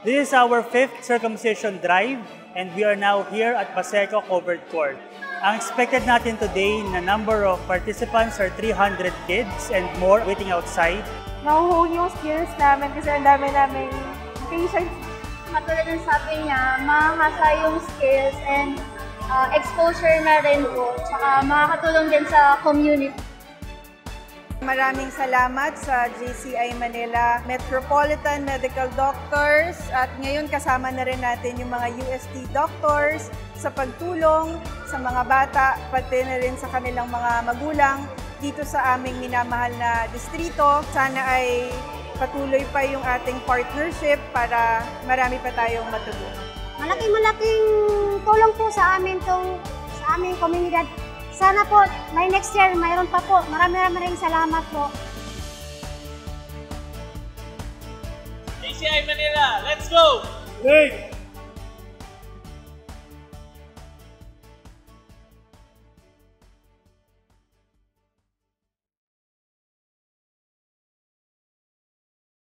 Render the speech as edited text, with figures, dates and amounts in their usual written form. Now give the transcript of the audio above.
This is our 5th circumcision drive and we are now here at Paseco Covered Court. Ang expected natin today na number of participants are 300 kids and more waiting outside. Nahuhuli yung skills namin kasi ang dami namin patience. Katulad ng sabi niya, mahasa yung skills and exposure na rin po. Tsaka makakatulong din sa community. Maraming salamat sa JCI Manila Metropolitan Medical Doctors at ngayon kasama na rin natin yung mga UST doctors sa pagtulong sa mga bata pati na rin sa kanilang mga magulang dito sa aming minamahal na distrito. Sana ay patuloy pa yung ating partnership para marami pa tayong matulungan. Malaking tulong po sa aming komunidad. Sana po, may next year, mayroon pa po. Maraming salamat po. JCI Manila, let's go! Great!